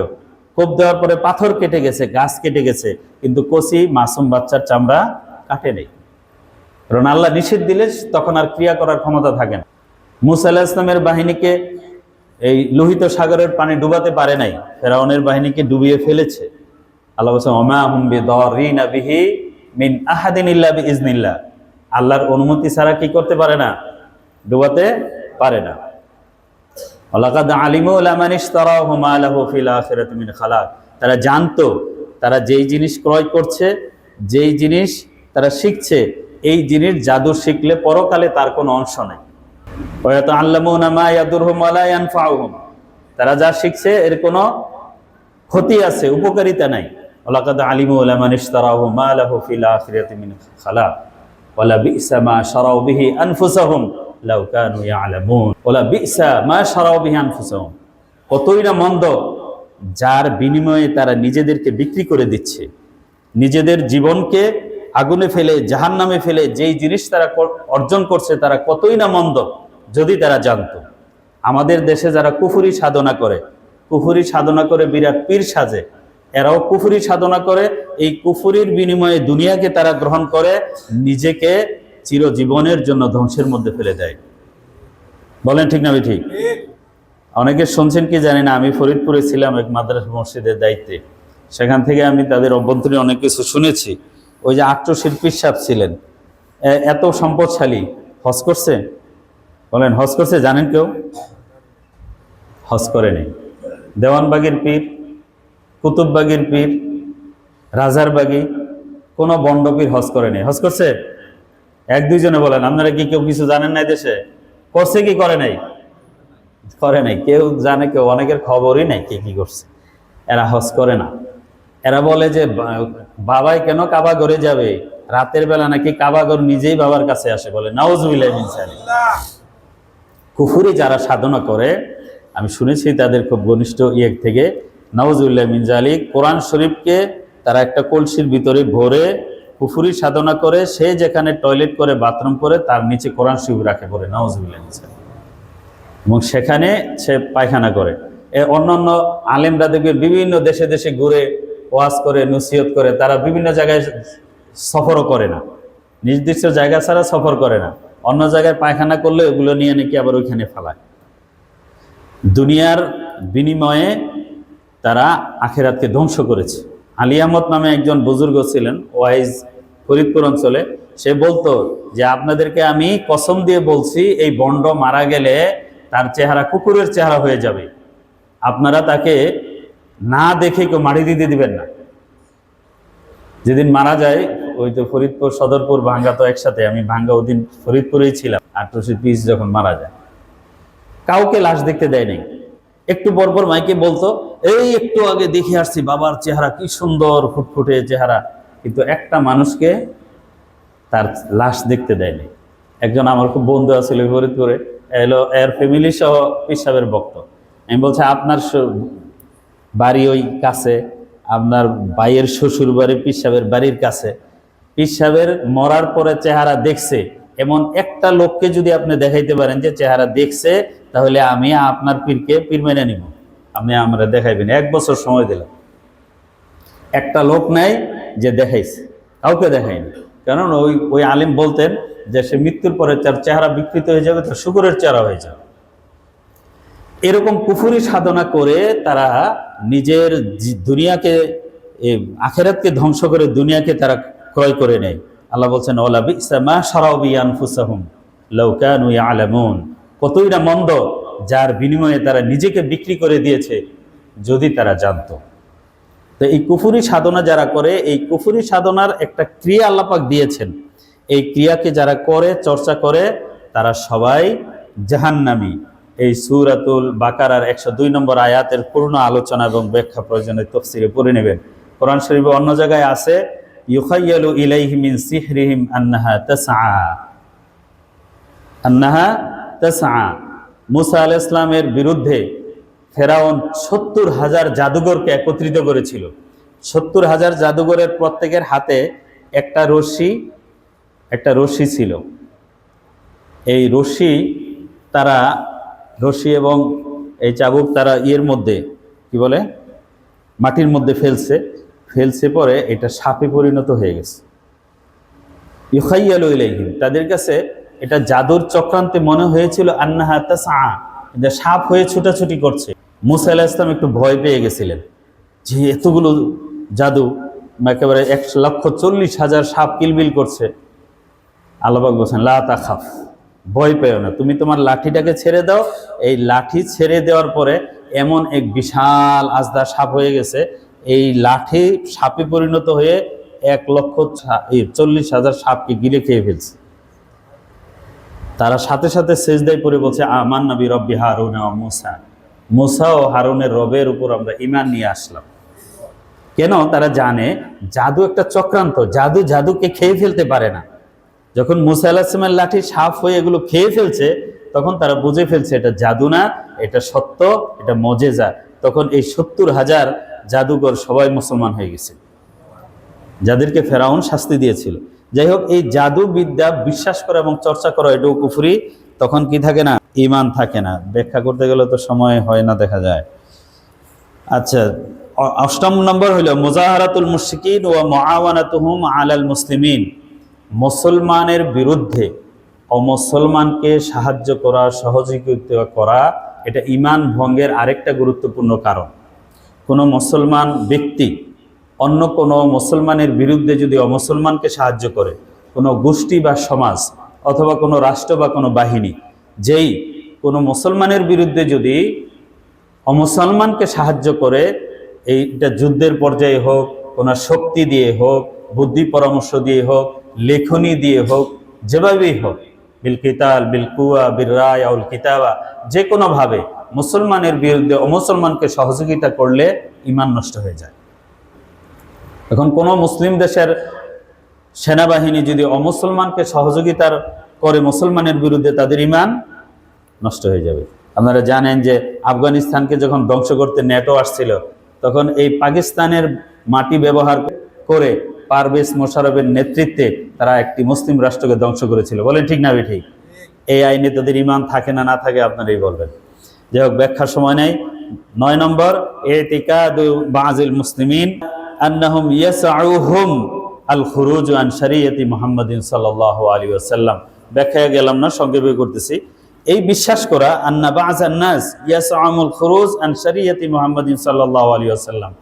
কোপ দেওয়ার পরে পাথর কেটে গেছে, গাছ কেটে গেছে, কিন্তু কচি মাসুম বাচ্চার চামড়া কাটে নেই। কারণ আল্লাহ নিষেধ দিলে তখন আর ক্রিয়া করার ক্ষমতা থাকে না। মুসা আলাইহিস সালামের বাহিনীকে এই লোহিত সাগরের পানি ডুবাতে পারে নাই, ফেরাউনের বাহিনীকে ডুবিয়ে ফেলেছে। আল্লাহ বলেছেন ওমা হুম বিদররিনা বিহি মিন আহাদিন ইল্লা বিইজনিল্লাহ, আল্লাহর অনুমতি ছাড়া কি করতে পারে না? ডুবাতে পারে না। ওয়ালাকাদ আলিমু লামান ইশতারাহু মা লাহু ফিল আখিরাতি মিন খালাক, তারা জানতো, তারা যেই জিনিস ক্রয় করছে, যেই জিনিস তারা শিখছে, এই জিনিস জাদু শিখলে পরকালে তার কোনো অংশ নাই। ওয়াতাআল্লামুনা মা ইয়াদুরহুম ওয়া লা ইয়ানফাউহুম, তারা যা শিখছে এর কোনো ক্ষতি আছে, উপকারিতা নাই। ওয়ালাকাদ আলিমু লামান ইশতারাহু মা লাহু ফিল আখিরাতি মিন খালাক ওয়ালা বি'সা মা শারাউ বিহি আনফুসাহুম লাউ কানু ইয়ালামুন। ওয়ালা বি'সা মা শারাউ বিহি আনফুসাহুম, কতই না মন্দ যার বিনিময়ে তারা নিজেদেরকে বিক্রি করে দিচ্ছে, নিজেদের জীবনকে আগুনে ফেলে, জাহান্নামে ফেলে যেই জিনিস তারা অর্জন করছে তারা কতই না মন্দ যদি তারা জানতো। আমাদের দেশে যারা কুফরি সাধনা করে, কুফরি সাধনা করে বিরাট পীর সাজে, এরাও কুফরি সাধনা করে, এই কুফরির বিনিময়ে দুনিয়াকে তারা গ্রহণ করে, নিজেকে চিরজীবনের জন্য ধ্বংসের মধ্যে ফেলে দেয়। বলেন ঠিক না? ঠিক। অনেকে শুনছেন কি জানি না, আমি ফরিদপুরে ছিলাম এক মাদ্রাসা মসজিদের দায়িত্বে, সেখান থেকে আমি তাদের অভ্যন্তরীণ অনেক কিছু শুনেছি। ওই যে আট্টশির পীর সাহেব ছিলেন, এত সম্পদশালী, হজ করছে? বলেন হজ করছে? জানেন কেউ? হজ করেনি। দেওয়ানবাগীর পীর, কুতুববাগীর পীর, রাজারবাগী, কোনো বন্ড পীর হজ করেনি। হজ করছে? এক দুইজনে বলেন। আপনারা কি কেউ কিছু জানেন না? দেশে করছে কি করে নাই? করে নাই। কেউ জানে? কেউ? অনেকের খবরই নাই কে কি করছে। এরা হজ করে না। এরা বলে যে বাবাই কেন কাবা ঘরে যাবে, রাতের বেলা নাকি কাবা ঘর নিজেই বাবার কাছে আসে। বলে নাউজুবিল্লাহ মিন যালিক। কুফরি যারা সাধনা করে, আমি শুনেছি তাদের খুব ঘনিষ্ঠ ইয়েক থেকে, নাউজুবিল্লাহ মিন যালিক, কোরআন শরীফকে তারা একটা কলসির ভিতরে ভরে কুফরি সাধনা করে, সে যেখানে টয়লেট করে, বাথরুম করে, তার নিচে কোরআন শরীফ রাখে, বলে নাউজুবিল্লাহ মিন যালিক, এবং সেখানে সে পায়খানা করে। অন্যান্য আলেমরা দেখবে বিভিন্ন দেশে দেশে ঘুরে ওয়াজ করে, নসিহত করে, তারা বিভিন্ন জায়গায় সফরও করে না, নির্দিষ্ট জায়গা ছাড়া সফর করে না। অন্য জায়গায় পায়খানা করলে ওগুলো নিয়ে নাকি আবার ওইখানে ফেলায়। দুনিয়ার বিনিময়ে তারা আখিরাতকে ধ্বংস করেছে। আলী আহমদ নামে একজন বুজুর্গ ছিলেন, ওয়াইজ, ফরিদপুর অঞ্চলে। সে বলতো যে আপনাদেরকে আমি কসম দিয়ে বলছি, এই বন্ড মারা গেলে তার চেহারা কুকুরের চেহারা হয়ে যাবে, আপনারা তাকে না দেখে কেউ মাটি দিতে দিবেন না। যেদিন মারা যায়, ওই তো ফরিদপুর সদরপুর ভাঙ্গা তো একসাথে, আমি ভাঙ্গা ওদিন ফরিদপুরেই ছিলাম। আর রশিদ পিস যখন মারা যায়, কাউকে লাশ দেখতে দেয় নাই। একটু পরপর মাইকে বলতো, এই একটু আগে দেখে আসছি বাবার চেহারা কি সুন্দর ফুটফুটে চেহারা, কিন্তু একটা মানুষকে তার লাশ দেখতে দেয়নি। একজন আমার খুব বন্ধু আছিল ফরিদপুরে, এলো এর ফ্যামিলি সহ পিসাবের ভক্ত। আমি বলছি আপনার বাড়ি ওই কাছে, আপনার ভাইয়ের শ্বশুর বাড়ি পিসাবের বাড়ির কাছে, পিসাবের মরার পরে চেহারা দেখছে এমন একটা লোককে যদি আপনি দেখাইতে পারেন যে চেহারা দেখছে, তাহলে আমি আপনার পীরকে পীর মেনে নিব, আপনি আমরা দেখাইবেন। 1 বছর সময় দিলাম, একটা লোক নাই যে দেখাইছে, কাউকে দেখায়নি। কারণ ওই আলিম বলতেন যে সে মৃত্যুর পরে তার চেহারা বিকৃত হয়ে যাবে, তার শুকরের চেহারা হয়ে যাবে। এরকম কুফরি সাধনা করে তারা নিজের দুনিয়াকে, আখিরাতকে ধ্বংস করে দুনিয়াকে তারা ক্রয় করে নেয়। আল্লাহ বলছেন, ওয়ালা বিসা মা শারাউ বি আনফুসাহুম লাউ কানু ইয়ালামুন, কতই না মন্দ যার বিনিময়ে তারা নিজেকে বিক্রি করে দিয়েছে, যদি তারা জানতো। তো এই কুফরি সাধনা যারা করে, এই কুফরি সাধনার একটা ক্রিয়া আল্লাহ পাক দিয়েছেন। এই ক্রিয়াকে যারা করে, চর্চা করে, তারা সবাই জাহান্নামী। এই সূরাতুল বাকারার 102 নম্বর আয়াতের পূর্ণ আলোচনা এবং ব্যাখ্যা প্রয়োজনে তাফসীরে পড়ে নেবেন। কোরআন শরীফে অন্য জায়গায় আছে, ইউখাইয়ালু ইলাইহি মিন সিহরিহিম আন্নাহা তাসআ। মুসা আলাইহিস সালামের বিরুদ্ধে ফেরাউন 70,000 জাদুঘরকে একত্রিত করেছিল। 70,000 জাদুঘরের প্রত্যেকের হাতে একটা রশি ছিল। এই রশি এবং এই চাবুক তারা মধ্যে কি বলে, মাটির মধ্যে ফেলছে পরে এটা সাপে পরিণত হয়ে গেছে। ইউখাইয়ালু ইলাইহিম, তাদের কাছে এটা জাদুর চক্রান্তে মনে হয়েছিল আন্নাহা তাসআ, এটা সাপ হয়ে ছুটাছুটি করছে। মুসা আলাইহিস সালাম একটু ভয় পেয়ে গেছিলেন যে এতগুলো জাদু, একেবারে 1,40,000 সাপ কিলবিল করছে। আল্লাহ পাক বলেছেন, লা তাখাফ, ভয় পেও না, তুমি তোমার লাঠিটাকে ছেড়ে দাও। এই লাঠি ছেড়ে দেওয়ার পরে এমন এক বিশাল আজদা সাপ হয়ে গেছে, এই লাঠি সাপে পরিণত হয়ে 1,40,000 সাপকে গিলে খেয়ে ফেলছে। তারা সাথে সাথে সিজদায় পড়ে বলছে, আমান্না বিরব্বি হারুন ওয়া মুসা, মুসা ও হারুনের রবের উপর আমরা ঈমান নিয়ে আসলাম। কেন? তারা জানে জাদু একটা চক্রান্ত, জাদুকে খেয়ে ফেলতে পারে না। যখন মুসা আলাইহিস সালামের লাঠি সাপ হয়ে এগুলো খেয়ে ফেলছে, তখন তারা বুঝে ফেলছে এটা জাদু না, এটা সত্য, এটা মুজিজা। তখন এই 70,000 জাদুঘর সবাই মুসলমান হয়ে গেছে, যাদেরকে ফেরাউন শাস্তি দিয়েছিল। যাই হোক, এই জাদু বিদ্যা বিশ্বাস করা এবং চর্চা করা এটাও কুফরি। তখন কি থাকে না? ঈমান থাকে না। ব্যাখ্যা করতে গেলে তো সময় হয় না, দেখা যায়। আচ্ছা, 8 নম্বর হলো মুজাহারাতুল মুশরিকিন ওয়া মুআওয়ানাতুহুম আলাল মুসলিমিন, মুসলমানের বিরুদ্ধে অমুসলমানকে সাহায্য করা, সহযোগিতা করা, এটা ঈমান ভঙ্গের আরেকটা গুরুত্বপূর্ণ কারণ। কোনো মুসলমান ব্যক্তি অন্য কোনো মুসলমানের বিরুদ্ধে যদি অমুসলমানকে সাহায্য করে, কোনো গোষ্ঠী বা সমাজ অথবা কোনো রাষ্ট্র বা কোনো বাহিনী, যেই কোনো মুসলমানের বিরুদ্ধে যদি অমুসলমানকে সাহায্য করে, এইটা যুদ্ধের পর্যায়ে হোক, কোনো শক্তি দিয়ে হোক, বুদ্ধি পরামর্শ দিয়ে হোক, লেখনী দিয়ে হোক, যেভাবেই হোক, বিল কিতাল বিল কুয়া বিল রায় আউল কিতাবা, যে কোনোভাবে মুসলমানের বিরুদ্ধে অমুসলমানকে সহযোগিতা করলে ঈমান নষ্ট হয়ে যায়। এখন কোনো মুসলিম দেশের সেনাবাহিনী যদি অমুসলমানকে সহযোগিতার করে মুসলমানের বিরুদ্ধে, তাদের ঈমান নষ্ট হয়ে যাবে। আপনারা জানেন যে আফগানিস্তানকে যখন ধ্বংস করতে নেটো আসছিল, তখন এই পাকিস্তানের মাটি ব্যবহার করে পারভেজ মোশাররফের নেতৃত্বে তারা একটি মুসলিম রাষ্ট্রকে ধ্বংস করেছিল। বলেন ঠিক না ঠিক? এই আইনে তাদের ঈমান থাকে না থাকে, আপনারাই বলবেন। যাই হোক, ব্যাখ্যার সময় নেই। 9 নম্বর, ইতিকাদু বাযিল মুসলিমিন আন্নাহুম ইয়াসআউহুম আল খুরুজ আন শরীয়তি মুহাম্মাদিন সাল্লাল্লাহু আলাইহি ওয়াসাল্লাম। ব্যাখ্যা গেলাম না, সংক্ষেপে করতেছি। এই বিশ্বাস করা, আন্না বা'যান নাস ইয়াসআমুল খুরুজ আন শরীয়তি মুহাম্মাদিন সাল্লাল্লাহু আলাইহি ওয়াসাল্লাম,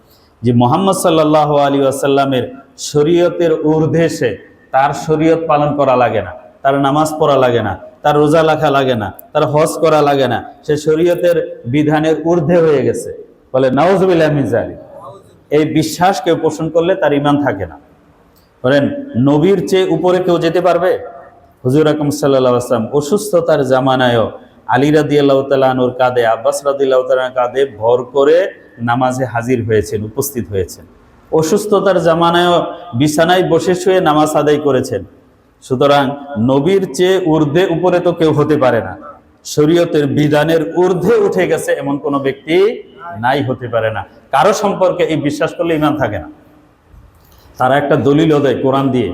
যে মুহাম্মদ সাল্লাল্লাহু আলাইহি ওয়াসাল্লামের শরীয়তের ঊর্ধ্বে তার শরীয়ত পালন করা লাগে না, তার নামাজ পড়া লাগে না, তার রোজা রাখা লাগে না, তার হজ করা লাগে না, সে শরীয়তের বিধানের ঊর্ধ্বে হয়ে গেছে, বলে নাউজুবিল্লাহ মিন যালিক। এই বিশ্বাস কেউ পোষণ করলে তার ঈমান থাকে না। বলেন নবীর চেয়ে উপরে কেউ যেতে পারবে? হুজুর আকরাম সাল্লাল্লাহু আলাইহি ওয়াসাল্লাম অসুস্থতার জামানায়ও আলী রাদিয়াল্লাহু তাআলা আনহুর কাঁধে, আব্বাস রাদিয়াল্লাহু তাআলা কাঁধে ভর করে নামাজে হাজির হয়েছেন, উপস্থিত হয়েছেন। অসুস্থতার জামানায়ও বিছানায় বসে শুয়ে নামাজ আদায় করেছেন। সুতরাং নবীর চেয়ে ঊর্ধ্বে উপরে তো কেউ হতে পারে না। শরীয়তের বিধানের ঊর্ধ্বে উঠে গেছে এমন কোনো ব্যক্তি নাই, হতে পারে না। কারো সম্পর্কে এই বিশ্বাস করলে ঈমান থাকে না। তারা একটা দলিল দেয় কোরআন দিয়ে,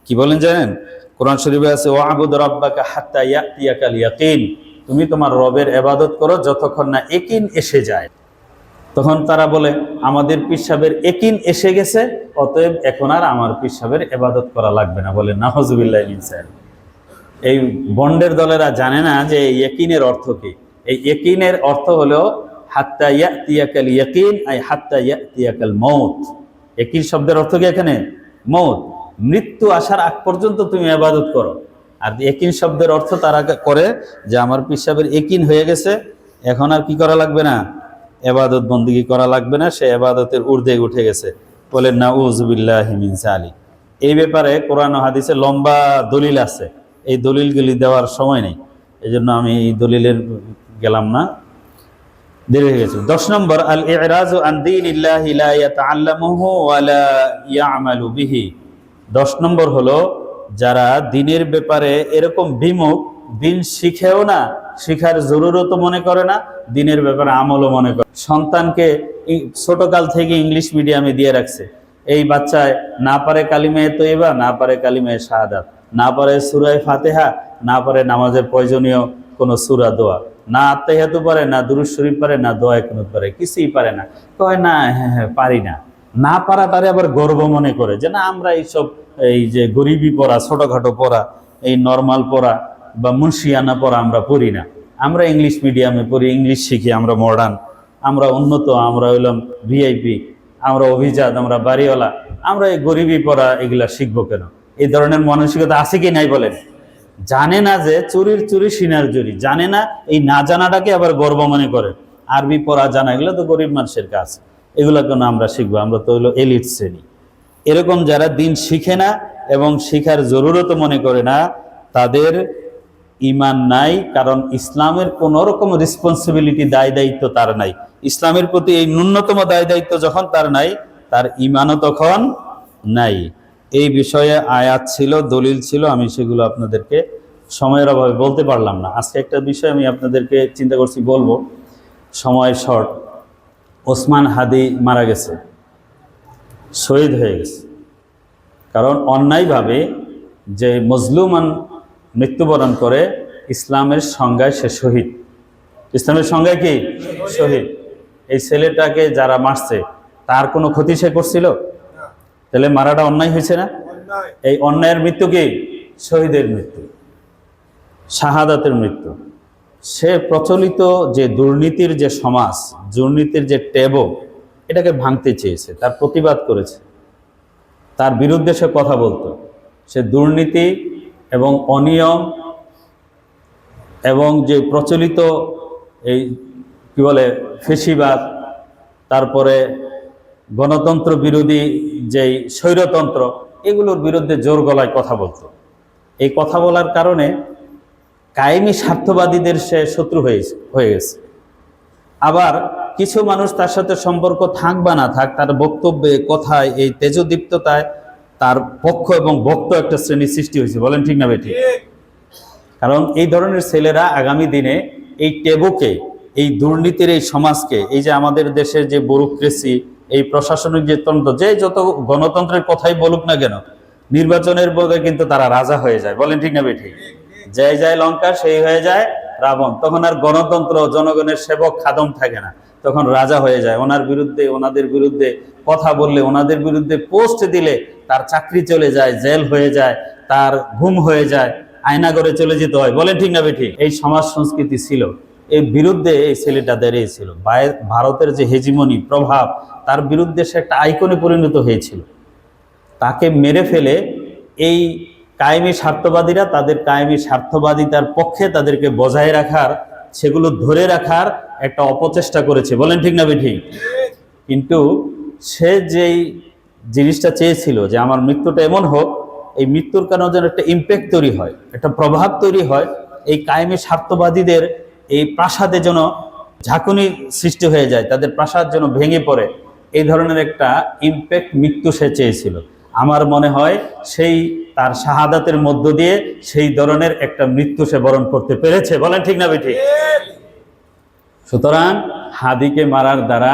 কি বলেন জানেন? কোরআন শরীফে আছে ওয়াবুদ রাব্বাকা হাত্তা ইয়াতিয়াকাল ইয়াকিন, তুমি তোমার রবের ইবাদত করো যতক্ষণ না ইয়াকিন এসে যায়। তখন তারা বলে আমাদের পীর সাহেবের ইয়াকিন এসে গেছে, অতএব এখন আর আমার পীর সাহেবের ইবাদত করা লাগবে না। বলে নাউজুবিল্লাহ মিন যালিক। এই বন্ডের দলেরা জানে না যে ইয়াকিনের অর্থ কি। এই ইয়াকিনের অর্থ হলো হাত্তা ইয়াতিয়াকাল ইয়াকিন, আই হাত্তা ইয়াতিয়াকাল মউত। ইয়াকিন শব্দের অর্থ কি এখানে? মউত, মৃত্যু আসার আগ পর্যন্ত তুমি ইবাদত করো। আর ইয়াকিন শব্দের অর্থ তারা করে যে আমার পীর সাহেবের ইয়াকিন হয়ে গেছে, এখন আর কি করা লাগবে না, ইবাদত বন্দেগী করা লাগবে না, সে ইবাদতের ঊর্ধ্বে উঠে গেছে। বলে নাউজুবিল্লাহি মিন যালিক। এই ব্যাপারে কোরআন ও হাদিসে লম্বা দলিল আছে, এই দলিলগুলি দেওয়ার সময় নেই, এই জন্য আমি এই দলিলের গেলাম না, দেরি হয়ে গেছে। 10 নম্বর আল ইরাজু আন দীনিল্লাহি লা ইয়াতাআল্লামুহু ওয়া লা ইয়ামালু বিহি। 10 নম্বর হলো যারা দিনের ব্যাপারে এরকম বিমুখ, দিন শিখেও না, শিখার জরুরত মনে করে না, দিনের ব্যাপারে আমলও মনে করে। সন্তানকে ছোটকাল থেকে ইংলিশ মিডিয়ামে দিয়ে রাখছে, এই বাচ্চায় না পারে কালিমায়ে তয়্যিবা, না পারে কালিমায়ে শাহাদাত, না পারে সূরা ফাতিহা, না পারে নামাজের প্রয়োজনীয় কোনো সূরা দোয়া, না আত্তাহিয়াতু পারে, না দুরূদ শরীফ পারে, না দোয়া কুনুত পারে, কিছুই পারে না। কয় না হ্যাঁ পারি না। না পারা তারে আবার গর্ব মনে করে যে না আমরা এইসব এই যে গরিবি পড়া, ছোটখাটো পড়া, এই নর্মাল পড়া বা মুন্সিয়ানা পড়া আমরা পড়ি না, আমরা ইংলিশ মিডিয়ামে পড়ি, ইংলিশ শিখি, আমরা মডার্ন, আমরা উন্নত, আমরা হইলাম ভিআইপি, আমরা অভিজাত, আমরা বাড়িওয়ালা, আমরা এই গরিবি পড়া এগুলা শিখবো কেন? এই ধরনের মানসিকতা আছে কি নাই বলেন? জানে না যে চুরির চুরি সিনার চুরি, জানে না, এই না জানাটাকে আবার গর্ব মনে করে। আরবি পড়া জানা, এগুলো তো গরিব মানুষের কাজ, এগুলো কেন আমরা শিখবো? আমরা তো হইলো এলিট শ্রেণী। এরকম যারা দিন শিখে না এবং শিখার জরুরত মনে করে না, তাদের ঈমান নাই। কারণ ইসলামের কোন রকম রেসপন্সিবিলিটি, দায় দায়িত্ব তার নাই। ইসলামের প্রতি এই ন্যূনতম দায় দায়িত্ব যখন তার নাই, তার ঈমানও তখন নাই। এই বিষয়ে আয়াত ছিল, দলিল ছিল, আমি সেগুলো আপনাদেরকে সময়ের অভাবে বলতে পারলাম না। আজকে একটা বিষয় আমি আপনাদেরকে চিন্তা করছি বলবো, সময় শর্ট। ওসমান হাদি মারা গেছে, শহীদ হয়ে গেছে। কারণ অন্যায়ভাবে যে মজলুমান মৃত্যুবরণ করে, ইসলামের সংজ্ঞায় সে শহীদ। ইসলামের সংজ্ঞায় কি? শহীদ। এই ছেলেটাকে যারা মারছে তার কোনো ক্ষতি সে করছিল? তাহলে মারাটা অন্যায় হয়েছে না? এই অন্যায়ের মৃত্যু কি? শহীদের মৃত্যু, শাহাদাতের মৃত্যু। সে প্রচলিত যে দুর্নীতির যে সমাজ, দুর্নীতির যে ট্যাবু, এটাকে ভাঙতে চেয়েছে, তার প্রতিবাদ করেছে, তার বিরুদ্ধে সে কথা বলতো। সে দুর্নীতি এবং অনিয়ম এবং যে প্রচলিত এই কি বলে ফেসিবাদ, তারপরে গণতন্ত্র বিরোধী যেই স্বৈরতন্ত্র, এগুলোর বিরুদ্ধে জোর গলায় কথা বলতো। এই কথা বলার কারণে কায়েমি স্বার্থবাদীদের সে শত্রু হয়ে গেছে। আবার কিছু মানুষ তার সাথে সম্পর্ক থাক বা না থাক, তার বক্তব্যে, কথায়, এই তেজদীপ্ততায় তার পক্ষ এবং ভক্ত একটা শ্রেণী সৃষ্টি হয়েছে। বলেন ঠিক না বেঠিক? কারণ এই ধরনের ছেলেরা আগামী দিনে এই টেবুকে, এই দুর্নীতির এই সমাজকে, এই যে আমাদের দেশের যে ব্যুরোক্রেসি, এই প্রশাসনিক যে তন্ত্র, যে যত গণতন্ত্রের কথাই বলুক না কেন, নির্বাচনের পরে কিন্তু তারা রাজা হয়ে যায়। বলেন ঠিক না বেঠিক? যে যায় লঙ্কা সেই হয়ে যায় রাবণ। তখন আর গণতন্ত্র, জনগণের সেবক খাদম থাকে না, তখন রাজা হয়ে যায়। ওনার বিরুদ্ধে, ওনাদের বিরুদ্ধে কথা বললে, ওনাদের বিরুদ্ধে পোস্ট দিলে তার চাকরি চলে যায়, জেল হয়ে যায়, তার ঘুম হয়ে যায়, আয়নাঘরে চলে যেতে হয়। বলেন ঠিক না বেঠিক? এই সমাজ সংস্কৃতি ছিল, এর বিরুদ্ধে এই ছেলেটা দাঁড়িয়েছিল। ভারতের যে হেজিমনি প্রভাব, তার বিরুদ্ধে সে একটা আইকনে পরিণত হয়েছিল। তাকে মেরে ফেলে এই কায়েমি স্বার্থবাদীরা তাদের কায়েমি স্বার্থবাদিতার পক্ষে তাদেরকে বজায় রাখার, সেগুলো ধরে রাখার একটা অপচেষ্টা করেছে। বলেন ঠিক না বেঠিক? কিন্তু সে যেই জিনিসটা চেয়েছিল যে আমার মৃত্যুটা এমন হোক, এই মৃত্যুর কারণে যেন একটা ইম্প্যাক্ট তৈরি হয়, একটা প্রভাব তৈরি হয়, এই কায়েমি স্বার্থবাদীদের এই প্রাসাদে যেন ঝাঁকুনি সৃষ্টি হয়ে যায়, তাদের প্রাসাদ যেন ভেঙে পড়ে, এই ধরনের একটা ইম্প্যাক্ট মৃত্যু সে চেয়েছিল। আমার মনে হয় সেই তার শাহাদাতের মধ্য দিয়ে সেই ধরনের একটা মৃত্যু সে বরণ করতে পেরেছে। বলেন ঠিক না বেঠিক? সুতরাং হাদিকে মারার দ্বারা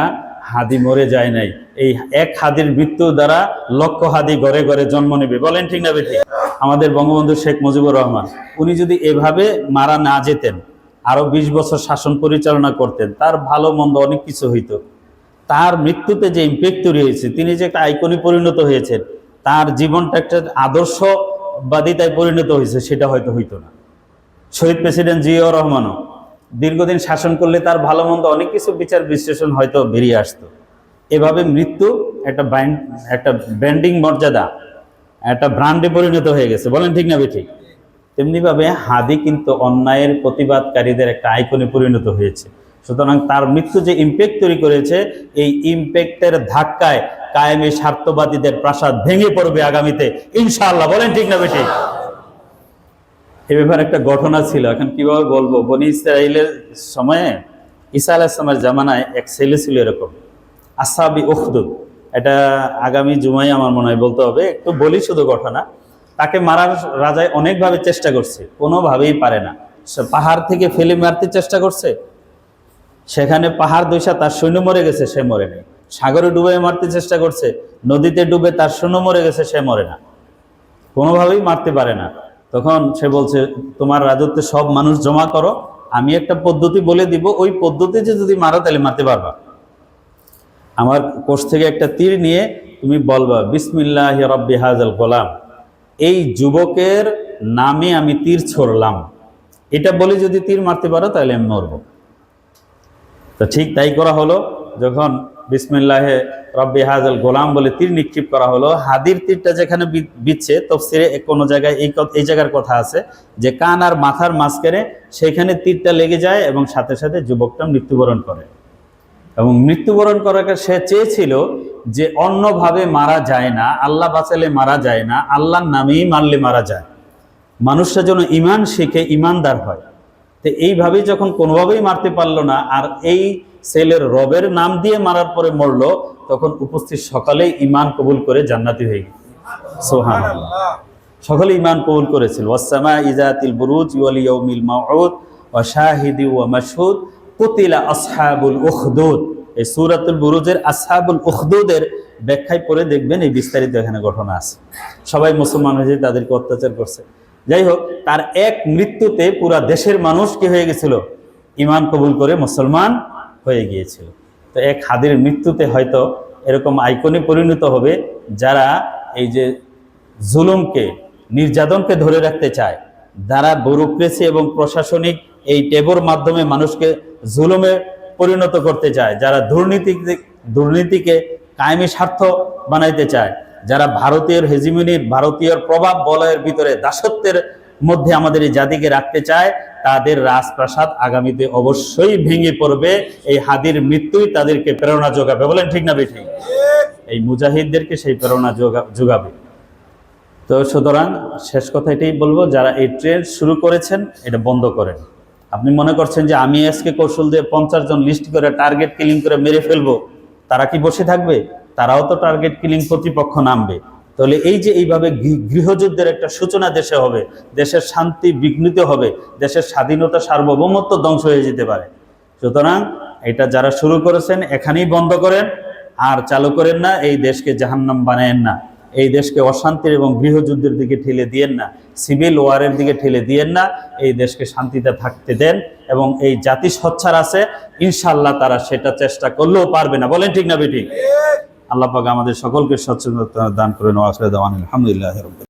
হাদি মরে যায় নাই, এই এক হাদির মৃত্যুর দ্বারা লক্ষ হাদি ঘরে ঘরে জন্ম নেবে। বলেন ঠিক না বেঠিক? আমাদের বঙ্গবন্ধু শেখ মুজিবুর রহমান, উনি যদি এভাবে মারা না যেতেন, আরো 20 বছর শাসন পরিচালনা করতেন, তার ভালো মন্দ অনেক কিছু হইতো। তার মৃত্যুতে যে ইম্প্যাক্ট তৈরি হয়েছে, তিনি যে একটা আইকনে পরিণত হয়েছেন, তার জীবনটা একটা আদর্শবাদিতায় পরিণত হয়েছে, সেটা হয়তো হইতো না। শহীদ প্রেসিডেন্ট জিয়াউর রহমানও দীর্ঘদিন শাসন করলে তার ভালো মন্দ অনেক কিছু বিচার বিশ্লেষণ হয়তো বেরিয়ে আসতো। এভাবে মৃত্যু একটা ব্র্যান্ডিং মর্যাদা, একটা ব্র্যান্ডে পরিণত হয়ে গেছে। বলেন ঠিক না বেঠিক? তেমনিভাবে হাদি কিন্তু অন্যায়ের প্রতিবাদকারীদের একটা আইকনে পরিণত হয়েছে। সুতরাং তার মৃত্যু যে ইম্প্যাক্ট তৈরি করেছে, এই ইম্প্যাক্টের ধাক্কায় কায়েমি স্বার্থবাদীদের প্রাসাদ ভেঙে পড়বে আগামীতে ইনশাআল্লাহ। বলেন ঠিক না বেঠিক? এ ব্যাপারে একটা ঘটনা ছিল, এখন কিভাবে বলবো। বনি ইসরাইলের সময়ে, ঈসা আলাইহিস সালামের জামানায় এক ছেলে ছিল এরকম, আসহাবি উখদুদ। এটা আগামী জুমায় আমার মনে হয় বলতে হবে, একটু বলি শুধু ঘটনা। তাকে মারার রাজায় অনেকভাবে চেষ্টা করছে, কোনোভাবেই পারে না। সে পাহাড় থেকে ফেলে মারতে চেষ্টা করছে, সেখানে পাহাড় দইসা তার সৈন্য মরে গেছে, সে মরে নেই। সাগরে ডুবে মারতে চেষ্টা করছে, নদীতে ডুবে তার সৈন্য মরে গেছে, সে মরে না, কোনোভাবেই মারতে পারে না। তখন সে বলছে, তোমার রাজত্বে সব মানুষ জমা করো, আমি একটা পদ্ধতি বলে দিব, ওই পদ্ধতিতে যদি মারো তাহলে মারতে পারবা। আমার কোষ থেকে একটা তীর নিয়ে তুমি বলবা, বিসমিল্লাহি রব্বি হাযাল গোলাম, এই যুবকের নামে আমি তীর ছড়লাম, এটা বলে যদি তীর মারতে পারো তাহলে আমি মরবো। তো ঠিক তাই করা হলো। যখন বিসমিল্লাহে রব্বি হাযাল গোলাম বলে তীর নিক্ষেপ করা হলো, হাদির তীরটা যেখানে বিচ্ছে, তফসিরে কোনো জায়গায় এই জায়গার কথা আছে যে কান আর মাথার মাঝখানে, সেখানে তীরটা লেগে যায় এবং সাথে সাথে যুবকটা মৃত্যুবরণ করে। এবং মৃত্যুবরণ করাকে সে চেয়েছিল যে অন্যভাবে মারা যায় না, আল্লাহ বাঁচালে মারা যায় না, আল্লাহর নামেই মারলে মারা যায়, মানুষরা যেন ঈমান শিখে ঈমানদার হয়। তো এইভাবেই যখন কোনোভাবেই মারতে পারলো না, আর এই ছেলের রবের নাম দিয়ে মারার পরে মরলো, তখন উপস্থিত সকলেই ঈমান কবুল করে জান্নাতি হয়ে গেল। সুবহানাল্লাহ। সকলে ঈমান কবুল করেছিল। ওয়াসসামাই যাতিল বুরুজ ওয়াল ইয়াউমিল মাউউদ ওয়া শাহিদি ওয়া মাশহুদ কুতিলা আসহাবুল উখদুদ। এই সূরাতুল বুরুজের আসহাবুল উখদুদের ব্যাখ্যায় পড়ে দেখবেন, এই বিস্তারিত এখানে ঘটনা আছে। সবাই মুসলমান হয়েছে, তাদেরকে অত্যাচার করছে। যাই হোক, তার এক মৃত্যুতে পুরা দেশের মানুষ কি হয়ে গেছিল? ঈমান কবুল করে মুসলমান হয়ে গিয়েছিল। তো এক হাদির মৃত্যুতে হয়তো এরকম আইকনে পরিণত হবে, যারা এই যে জুলুমকে, নির্যাতনকে ধরে রাখতে চায়, যারা ব্যুরোক্রেসি এবং প্রশাসনিক এই টেবর মাধ্যমে মানুষকে জুলুমে পরিণত করতে চায়, যারা দুর্নীতিকে কায়েমি স্বার্থ বানাইতে চায়, যারা ভারতীয় হেজিমনির, ভারতীয় প্রভাব বলয়ের ভিতরে দাসত্বের মধ্যে আমাদের এই জাতিকে রাখতে চায়, তাদের রাজপ্রাসাদ আগামীতে অবশ্যই ভেঙে পড়বে। এই হাদির মৃত্যুই তাদেরকে প্রেরণা যোগাবে। বলেন ঠিক না বেঠিক? এই মুজাহিদদেরকে সেই প্রেরণা যোগাবে। তো সুতরাং শেষ কথা এটাই বলবো, যারা এই ট্রেন্ড শুরু করেছেন এটা বন্ধ করেন। আপনি মনে করছেন যে আমি আজকে কৌশল দিয়ে 50 জন লিস্ট করে টার্গেট কিলিং করে মেরে ফেলবো, তারা কি বসে থাকবে? তারাও তো টার্গেট কিলিং প্রতিপক্ষ নামবে। তাহলে এই যে এইভাবে গৃহযুদ্ধের একটা সূচনা দেশে হবে, দেশের শান্তি বিঘ্নিত হবে, দেশের স্বাধীনতা সার্বভৌমত্ব ধ্বংস হয়ে যেতে পারে। সুতরাং এটা যারা শুরু করেছেন এখানেই বন্ধ করেন, আর চালু করেন না। এই দেশকে জাহান্নাম বানায়েন না, এই দেশকে অশান্তির এবং গৃহযুদ্ধের দিকে ঠেলে দিয়েন না, সিভিল ওয়ারের দিকে ঠেলে দিয়েন না। এই দেশকে শান্তিতে থাকতে দেন, এবং এই জাতি সোচ্চার আছে, ইনশাআল্লাহ তারা সেটা চেষ্টা করলেও পারবে না। বলেন ঠিক না বেঠিক? আল্লাহ পাক আমাদের সকলকে সচেতনতা দান করেন। ওয়া আখিরু দাওয়ানা আলহামদুলিল্লাহি রাব্বিল আলামিন।